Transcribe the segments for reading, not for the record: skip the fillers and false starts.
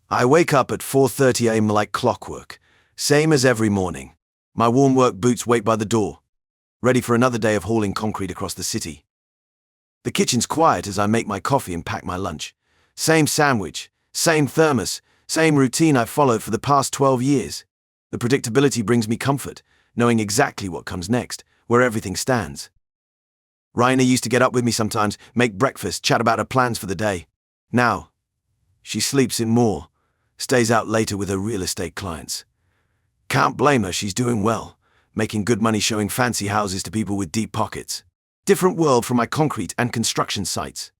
I wake up at 4:30 a.m. like clockwork, same as every morning. My warm work boots wait by the door, ready for another day of hauling concrete across the city. The kitchen's quiet as I make my coffee and pack my lunch. Same sandwich, same thermos, same routine I've followed for the past 12 years. The predictability brings me comfort, knowing exactly what comes next, where everything stands. Raina used to get up with me sometimes, make breakfast, chat about her plans for the day. Now, she sleeps in more, stays out later with her real estate clients. Can't blame her, she's doing well, making good money showing fancy houses to people with deep pockets. Different world from my concrete and construction sites.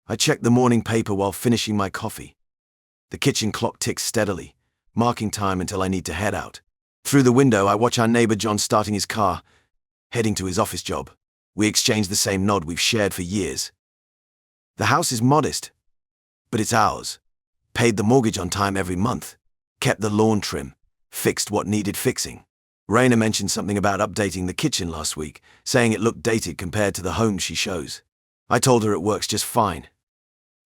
I check the morning paper while finishing my coffee. The kitchen clock ticks steadily, marking time until I need to head out. Through the window, I watch our neighbor John starting his car, heading to his office job. We exchange the same nod we've shared for years. The house is modest, but it's ours. Paid the mortgage on time every month, kept the lawn trim, fixed what needed fixing. Raina mentioned something about updating the kitchen last week, saying it looked dated compared to the homes she shows. I told her it works just fine.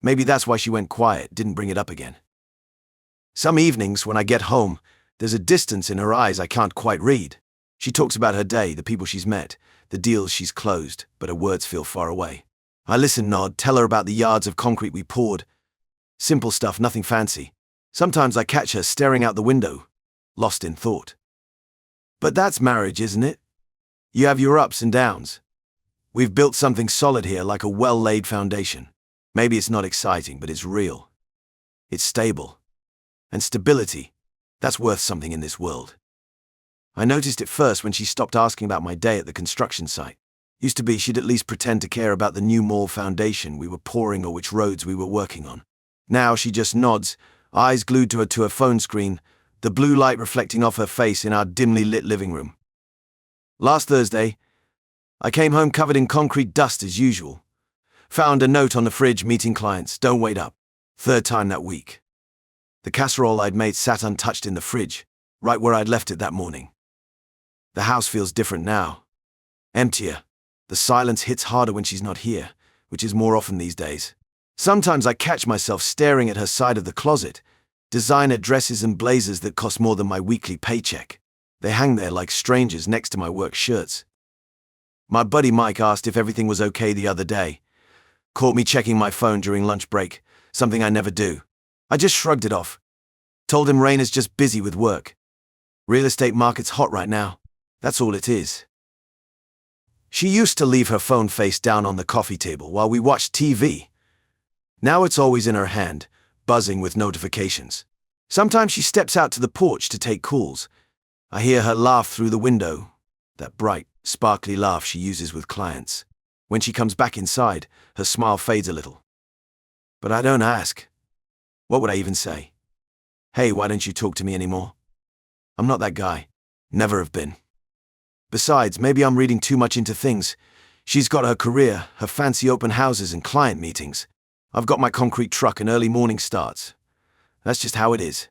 Maybe that's why she went quiet, didn't bring it up again. Some evenings, when I get home, there's a distance in her eyes I can't quite read. She talks about her day, the people she's met, the deals she's closed, but her words feel far away. I listen, nod, tell her about the yards of concrete we poured. Simple stuff, nothing fancy. Sometimes I catch her staring out the window, lost in thought. But that's marriage, isn't it? You have your ups and downs. We've built something solid here, like a well-laid foundation. Maybe it's not exciting, but it's real. It's stable. And stability, that's worth something in this world. I noticed it first when she stopped asking about my day at the construction site. Used to be she'd at least pretend to care about the new mall foundation we were pouring or which roads we were working on. Now she just nods, eyes glued to her phone screen, the blue light reflecting off her face in our dimly lit living room. Last Thursday, I came home covered in concrete dust as usual. Found a note on the fridge, meeting clients, don't wait up. Third time that week. The casserole I'd made sat untouched in the fridge, right where I'd left it that morning. The house feels different now. Emptier. The silence hits harder when she's not here, which is more often these days. Sometimes I catch myself staring at her side of the closet, designer dresses and blazers that cost more than my weekly paycheck. They hang there like strangers next to my work shirts. My buddy Mike asked if everything was okay the other day. Caught me checking my phone during lunch break, something I never do. I just shrugged it off. Told him Raina's just busy with work. Real estate market's hot right now. That's all it is. She used to leave her phone face down on the coffee table while we watched TV. Now it's always in her hand, buzzing with notifications. Sometimes she steps out to the porch to take calls. I hear her laugh through the window, that bright, sparkly laugh she uses with clients. When she comes back inside, her smile fades a little. But I don't ask. What would I even say? Hey, why don't you talk to me anymore? I'm not that guy. Never have been. Besides, maybe I'm reading too much into things. She's got her career, her fancy open houses and client meetings. I've got my concrete truck and early morning starts. That's just how it is.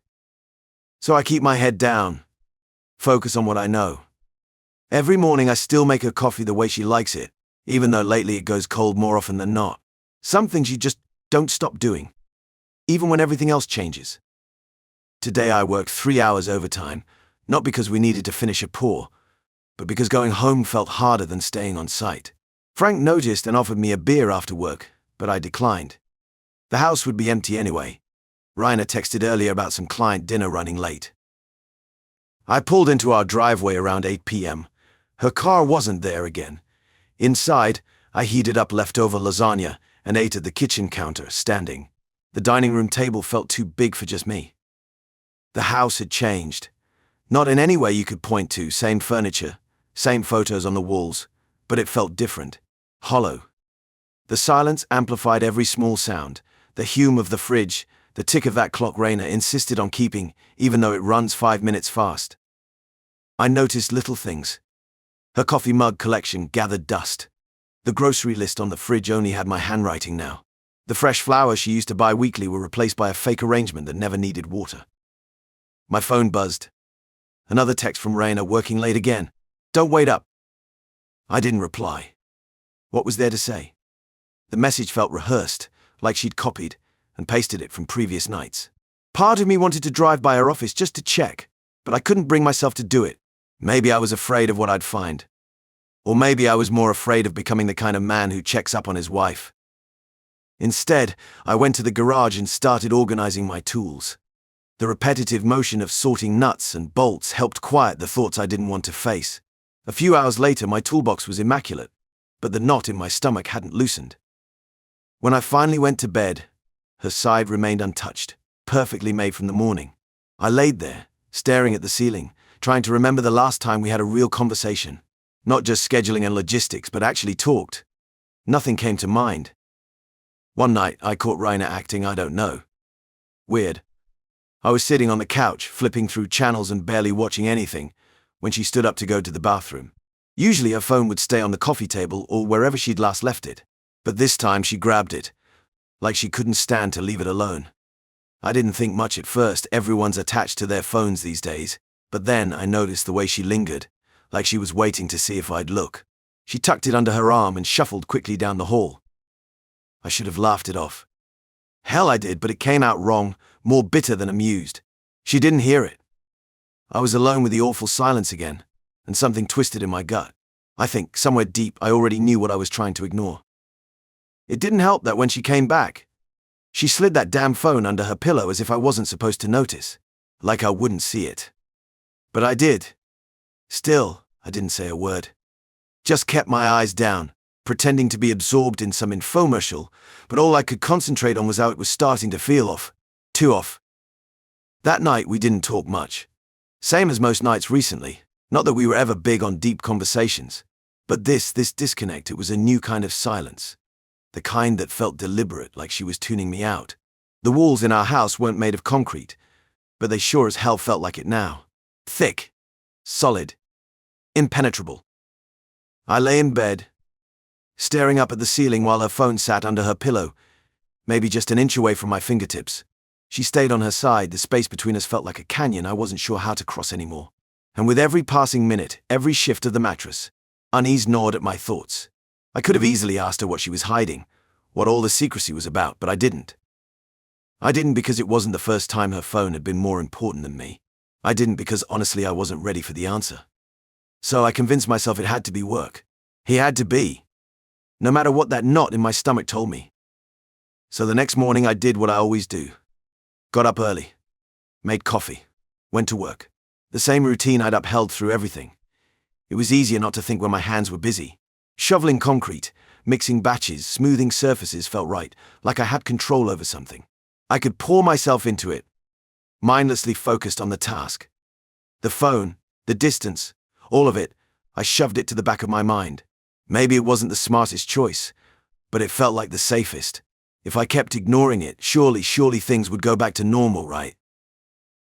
So I keep my head down, focus on what I know. Every morning I still make her coffee the way she likes it, even though lately it goes cold more often than not. Some things you just don't stop doing, even when everything else changes. Today I worked 3 hours overtime, not because we needed to finish a pour, but because going home felt harder than staying on site. Frank noticed and offered me a beer after work, but I declined. The house would be empty anyway. Raina texted earlier about some client dinner running late. I pulled into our driveway around 8 p.m. Her car wasn't there again. Inside, I heated up leftover lasagna and ate at the kitchen counter, standing. The dining room table felt too big for just me. The house had changed. Not in any way you could point to, same furniture, same photos on the walls, but it felt different, hollow. The silence amplified every small sound, the hum of the fridge, the tick of that clock Raina insisted on keeping, even though it runs 5 minutes fast. I noticed little things. Her coffee mug collection gathered dust. The grocery list on the fridge only had my handwriting now. The fresh flowers she used to buy weekly were replaced by a fake arrangement that never needed water. My phone buzzed. Another text from Raina, working late again. Don't wait up. I didn't reply. What was there to say? The message felt rehearsed, like she'd copied and pasted it from previous nights. Part of me wanted to drive by her office just to check, but I couldn't bring myself to do it. Maybe I was afraid of what I'd find. Or maybe I was more afraid of becoming the kind of man who checks up on his wife. Instead, I went to the garage and started organizing my tools. The repetitive motion of sorting nuts and bolts helped quiet the thoughts I didn't want to face. A few hours later, my toolbox was immaculate, but the knot in my stomach hadn't loosened. When I finally went to bed, her side remained untouched, perfectly made from the morning. I laid there, staring at the ceiling, trying to remember the last time we had a real conversation. Not just scheduling and logistics, but actually talked. Nothing came to mind. One night, I caught Raina acting I don't know. Weird. I was sitting on the couch, flipping through channels and barely watching anything, when she stood up to go to the bathroom. Usually her phone would stay on the coffee table or wherever she'd last left it. But this time she grabbed it, like she couldn't stand to leave it alone. I didn't think much at first, everyone's attached to their phones these days, but then I noticed the way she lingered, like she was waiting to see if I'd look. She tucked it under her arm and shuffled quickly down the hall. I should have laughed it off. Hell, I did, but it came out wrong, more bitter than amused. She didn't hear it. I was alone with the awful silence again, and something twisted in my gut. I think, somewhere deep, I already knew what I was trying to ignore. It didn't help that when she came back, she slid that damn phone under her pillow as if I wasn't supposed to notice, like I wouldn't see it. But I did. Still, I didn't say a word. Just kept my eyes down, pretending to be absorbed in some infomercial, but all I could concentrate on was how it was starting to feel off. Too off. That night we didn't talk much. Same as most nights recently. Not that we were ever big on deep conversations. But this disconnect, it was a new kind of silence. The kind that felt deliberate, like she was tuning me out. The walls in our house weren't made of concrete, but they sure as hell felt like it now. Thick. Solid. Impenetrable. I lay in bed, staring up at the ceiling while her phone sat under her pillow, maybe just an inch away from my fingertips. She stayed on her side, the space between us felt like a canyon I wasn't sure how to cross anymore. And with every passing minute, every shift of the mattress, unease gnawed at my thoughts. I could have easily asked her what she was hiding, what all the secrecy was about, but I didn't. I didn't because it wasn't the first time her phone had been more important than me. I didn't because honestly I wasn't ready for the answer. So I convinced myself it had to be work. He had to be. No matter what that knot in my stomach told me. So the next morning I did what I always do. Got up early. Made coffee. Went to work. The same routine I'd upheld through everything. It was easier not to think when my hands were busy. Shoveling concrete, mixing batches, smoothing surfaces felt right, like I had control over something. I could pour myself into it, mindlessly focused on the task. The phone, the distance, all of it, I shoved it to the back of my mind. Maybe it wasn't the smartest choice, but it felt like the safest. If I kept ignoring it, surely things would go back to normal, right?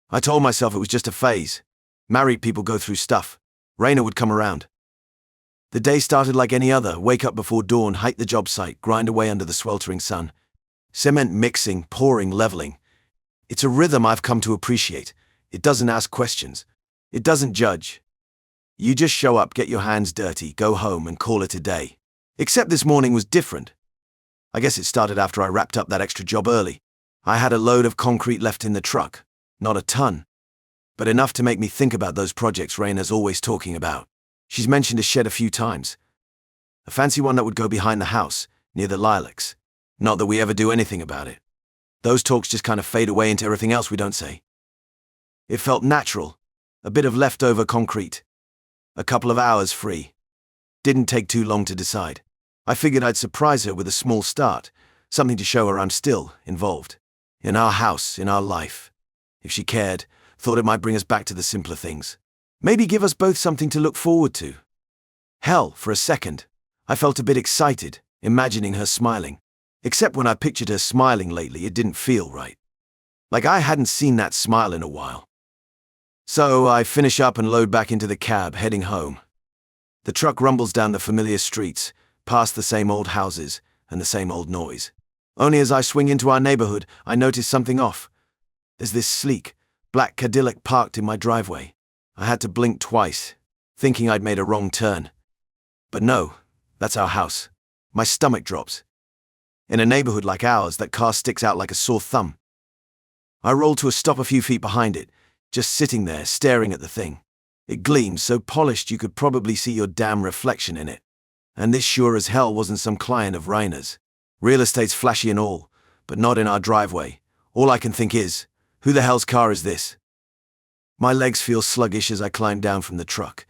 I told myself it was just a phase. Married people go through stuff. Raina would come around. The day started like any other. Wake up before dawn, hike the job site, grind away under the sweltering sun. Cement mixing, pouring, leveling. It's a rhythm I've come to appreciate. It doesn't ask questions. It doesn't judge. You just show up, get your hands dirty, go home and call it a day. Except this morning was different. I guess it started after I wrapped up that extra job early. I had a load of concrete left in the truck. Not a ton. But enough to make me think about those projects Raina's always talking about. She's mentioned a shed a few times. A fancy one that would go behind the house, near the lilacs. Not that we ever do anything about it. Those talks just kind of fade away into everything else we don't say. It felt natural. A bit of leftover concrete. A couple of hours free. Didn't take too long to decide. I figured I'd surprise her with a small start, something to show her I'm still involved. In our house, in our life. If she cared, thought it might bring us back to the simpler things. Maybe give us both something to look forward to. Hell, for a second, I felt a bit excited, imagining her smiling. Except when I pictured her smiling lately, it didn't feel right. Like I hadn't seen that smile in a while. So I finish up and load back into the cab, heading home. The truck rumbles down the familiar streets, past the same old houses and the same old noise. Only as I swing into our neighborhood, I notice something off. There's this sleek, black Cadillac parked in my driveway. I had to blink twice, thinking I'd made a wrong turn. But no, that's our house. My stomach drops. In a neighborhood like ours, that car sticks out like a sore thumb. I rolled to a stop a few feet behind it, just sitting there staring at the thing. It gleamed so polished you could probably see your damn reflection in it. And this sure as hell wasn't some client of Rainer's. Real estate's flashy and all, but not in our driveway. All I can think is, who the hell's car is this? My legs feel sluggish as I climb down from the truck.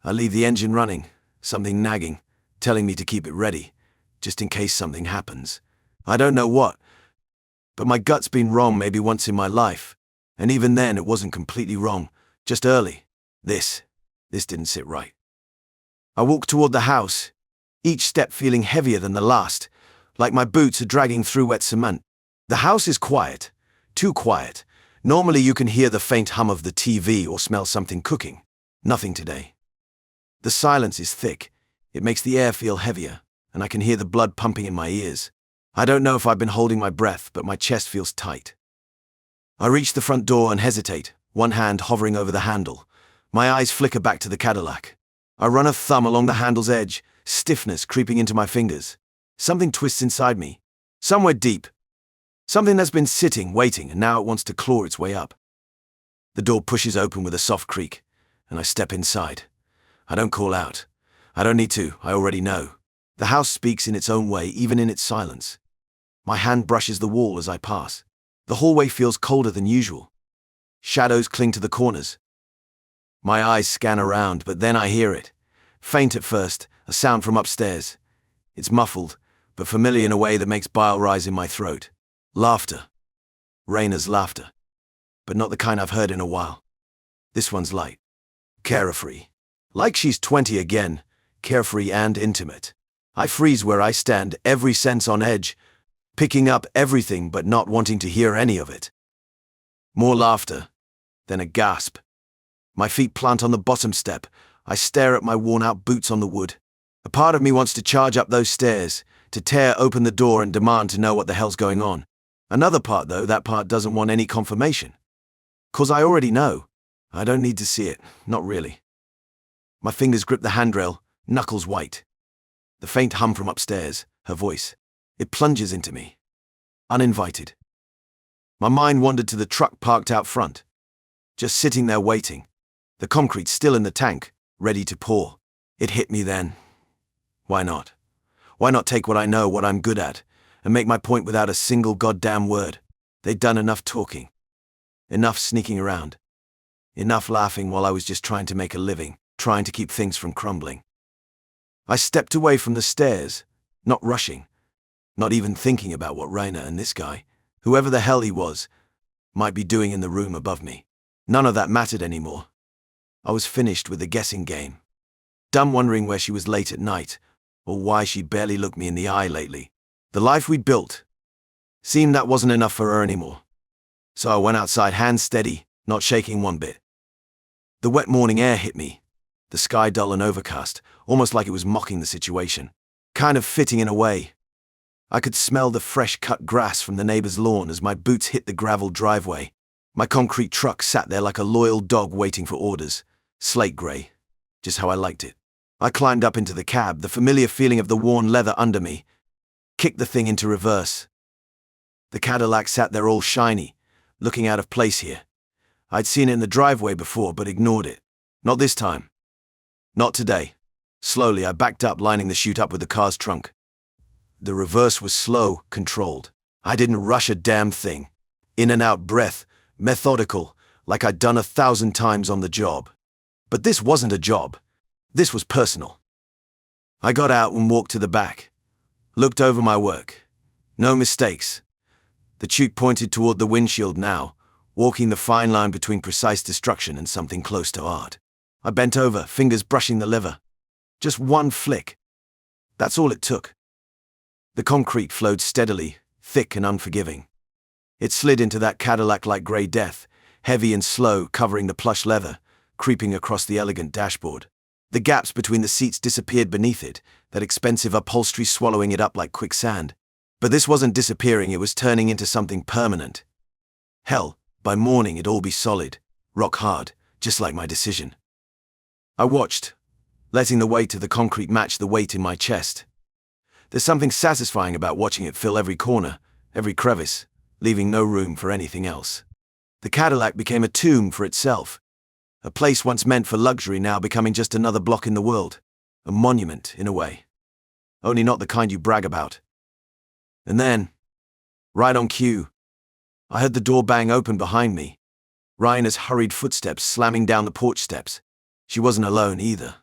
I leave the engine running, something nagging, telling me to keep it ready, just in case something happens. I don't know what, but my gut's been wrong maybe once in my life, and even then it wasn't completely wrong, just early. This didn't sit right. I walk toward the house, each step feeling heavier than the last, like my boots are dragging through wet cement. The house is quiet, too quiet. Normally you can hear the faint hum of the TV or smell something cooking. Nothing today. The silence is thick. It makes the air feel heavier, and I can hear the blood pumping in my ears. I don't know if I've been holding my breath, but my chest feels tight. I reach the front door and hesitate, one hand hovering over the handle. My eyes flicker back to the Cadillac. I run a thumb along the handle's edge, stiffness creeping into my fingers. Something twists inside me. Somewhere deep. Something that's been sitting, waiting, and now it wants to claw its way up. The door pushes open with a soft creak, and I step inside. I don't call out. I don't need to, I already know. The house speaks in its own way, even in its silence. My hand brushes the wall as I pass. The hallway feels colder than usual. Shadows cling to the corners. My eyes scan around, but then I hear it. Faint at first, a sound from upstairs. It's muffled, but familiar in a way that makes bile rise in my throat. Laughter. Rainer's laughter. But not the kind I've heard in a while. This one's light. Carefree. Like she's 20 again, carefree and intimate. I freeze where I stand, every sense on edge, picking up everything but not wanting to hear any of it. More laughter, then a gasp. My feet plant on the bottom step. I stare at my worn-out boots on the wood. A part of me wants to charge up those stairs, to tear open the door and demand to know what the hell's going on. Another part, though, that part doesn't want any confirmation. 'Cause I already know. I don't need to see it, not really. My fingers grip the handrail, knuckles white. The faint hum from upstairs, her voice. It plunges into me. Uninvited. My mind wandered to the truck parked out front. Just sitting there waiting. The concrete still in the tank, ready to pour. It hit me then. Why not? Why not take what I know, what I'm good at, and make my point without a single goddamn word? They'd done enough talking. Enough sneaking around. Enough laughing while I was just trying to make a living, trying to keep things from crumbling. I stepped away from the stairs, not rushing, not even thinking about what Rainer and this guy, whoever the hell he was, might be doing in the room above me. None of that mattered anymore. I was finished with the guessing game. Done wondering where she was late at night, or why she barely looked me in the eye lately. The life we'd built seemed that wasn't enough for her anymore. So I went outside hands steady, not shaking one bit. The wet morning air hit me, the sky dull and overcast, almost like it was mocking the situation. Kind of fitting in a way. I could smell the fresh cut grass from the neighbor's lawn as my boots hit the gravel driveway. My concrete truck sat there like a loyal dog waiting for orders. Slate gray, just how I liked it. I climbed up into the cab, the familiar feeling of the worn leather under me. Kicked the thing into reverse. The Cadillac sat there all shiny, looking out of place here. I'd seen it in the driveway before, but ignored it. Not this time. Not today. Slowly, I backed up, lining the chute up with the car's trunk. The reverse was slow, controlled. I didn't rush a damn thing. In and out breath, methodical, like I'd done 1,000 times on the job. But this wasn't a job. This was personal. I got out and walked to the back. Looked over my work. No mistakes. The chute pointed toward the windshield now, walking the fine line between precise destruction and something close to art. I bent over, fingers brushing the lever. Just one flick. That's all it took. The concrete flowed steadily, thick and unforgiving. It slid into that Cadillac like grey death, heavy and slow, covering the plush leather, creeping across the elegant dashboard. The gaps between the seats disappeared beneath it, that expensive upholstery swallowing it up like quicksand. But this wasn't disappearing, it was turning into something permanent. Hell, by morning it'd all be solid, rock hard, just like my decision. I watched, letting the weight of the concrete match the weight in my chest. There's something satisfying about watching it fill every corner, every crevice, leaving no room for anything else. The Cadillac became a tomb for itself. A place once meant for luxury now becoming just another block in the world. A monument, in a way. Only not the kind you brag about. And then, right on cue, I heard the door bang open behind me. Raina's hurried footsteps slamming down the porch steps. She wasn't alone either.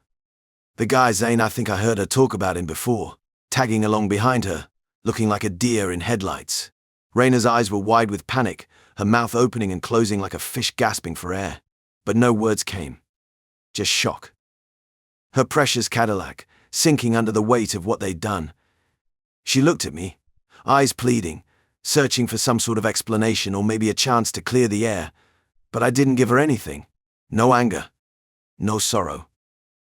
The guy Zane, I think I heard her talk about him before, tagging along behind her, looking like a deer in headlights. Raina's eyes were wide with panic, her mouth opening and closing like a fish gasping for air. But no words came. Just shock. Her precious Cadillac, sinking under the weight of what they'd done. She looked at me, eyes pleading, searching for some sort of explanation or maybe a chance to clear the air, but I didn't give her anything. No anger. No sorrow.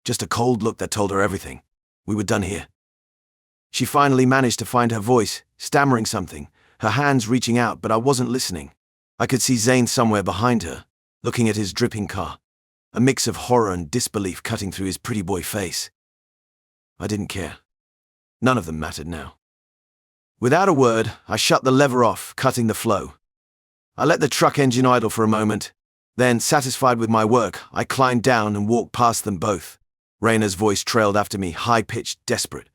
Just a cold look that told her everything. We were done here. She finally managed to find her voice, stammering something, her hands reaching out, but I wasn't listening. I could see Zane somewhere behind her, looking at his dripping car, a mix of horror and disbelief cutting through his pretty boy face. I didn't care. None of them mattered now. Without a word, I shut the lever off, cutting the flow. I let the truck engine idle for a moment. Then, satisfied with my work, I climbed down and walked past them both. Raina's voice trailed after me, high-pitched, desperate,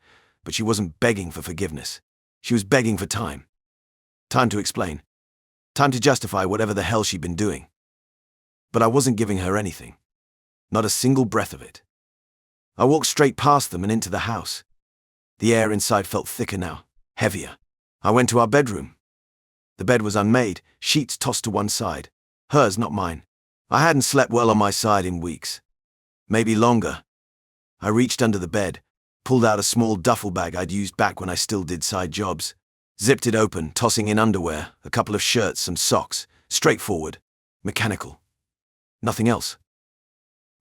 but she wasn't begging for forgiveness. She was begging for time. Time to explain. Time to justify whatever the hell she'd been doing. But I wasn't giving her anything. Not a single breath of it. I walked straight past them and into the house. The air inside felt thicker now, heavier. I went to our bedroom. The bed was unmade, sheets tossed to one side. Hers, not mine. I hadn't slept well on my side in weeks. Maybe longer. I reached under the bed, pulled out a small duffel bag I'd used back when I still did side jobs. Zipped it open, tossing in underwear, a couple of shirts, some socks. Straightforward. Mechanical. Nothing else.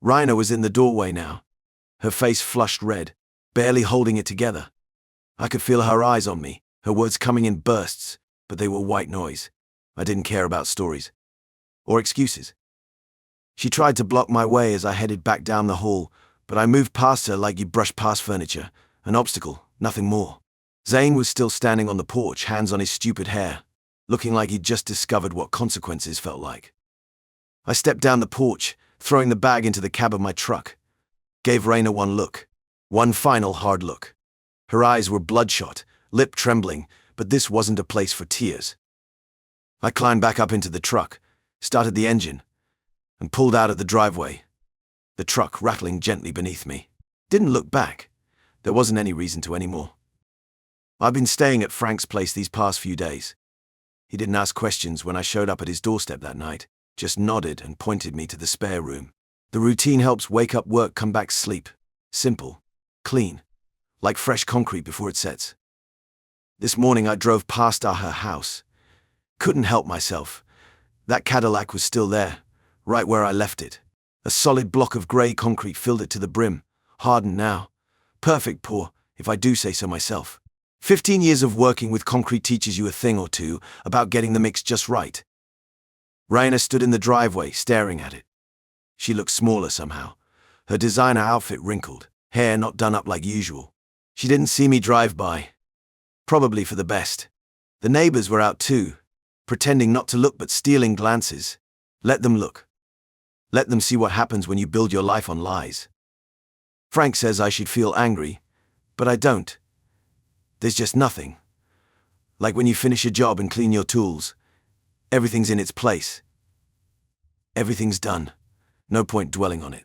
Raina was in the doorway now, her face flushed red, barely holding it together. I could feel her eyes on me, her words coming in bursts, but they were white noise. I didn't care about stories. Or excuses. She tried to block my way as I headed back down the hall, but I moved past her like you brush past furniture. An obstacle, nothing more. Zane was still standing on the porch, hands on his stupid hair, looking like he'd just discovered what consequences felt like. I stepped down the porch, throwing the bag into the cab of my truck. Gave Raina one look. One final hard look. Her eyes were bloodshot, lip trembling, but this wasn't a place for tears. I climbed back up into the truck, started the engine, and pulled out of the driveway. The truck rattling gently beneath me. Didn't look back. There wasn't any reason to anymore. I'd been staying at Frank's place these past few days. He didn't ask questions when I showed up at his doorstep that night, just nodded and pointed me to the spare room. The routine helps wake up work, come back sleep. Simple. Clean. Like fresh concrete before it sets. This morning I drove past her house. Couldn't help myself. That Cadillac was still there, right where I left it. A solid block of grey concrete filled it to the brim, hardened now. Perfect pour, if I do say so myself. 15 years of working with concrete teaches you a thing or two about getting the mix just right. Raina stood in the driveway, staring at it. She looked smaller somehow, her designer outfit wrinkled, hair not done up like usual. She didn't see me drive by. Probably for the best. The neighbors were out too, pretending not to look but stealing glances. Let them look. Let them see what happens when you build your life on lies. Frank says I should feel angry, but I don't. There's just nothing. Like when you finish a job and clean your tools, everything's in its place. Everything's done. No point dwelling on it.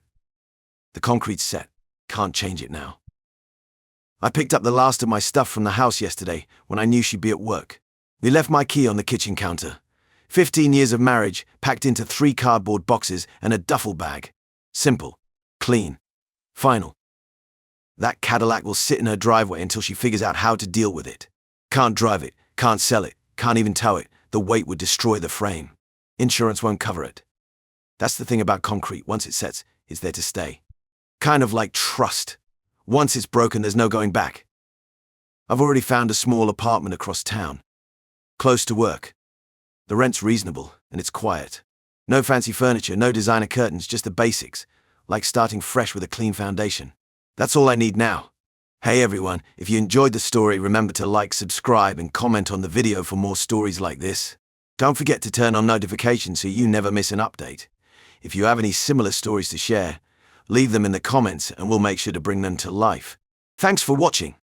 The concrete's set. Can't change it now. I picked up the last of my stuff from the house yesterday when I knew she'd be at work. We left my key on the kitchen counter. 15 years of marriage packed into 3 cardboard boxes and a duffel bag. Simple. Clean. Final. That Cadillac will sit in her driveway until she figures out how to deal with it. Can't drive it, can't sell it, can't even tow it. The weight would destroy the frame. Insurance won't cover it. That's the thing about concrete. Once it sets, it's there to stay. Kind of like trust. Once it's broken, there's no going back. I've already found a small apartment across town. Close to work. The rent's reasonable, and it's quiet. No fancy furniture, no designer curtains, just the basics, like starting fresh with a clean foundation. That's all I need now. Hey everyone, if you enjoyed the story, remember to like, subscribe, and comment on the video for more stories like this. Don't forget to turn on notifications so you never miss an update. If you have any similar stories to share, leave them in the comments and we'll make sure to bring them to life. Thanks for watching.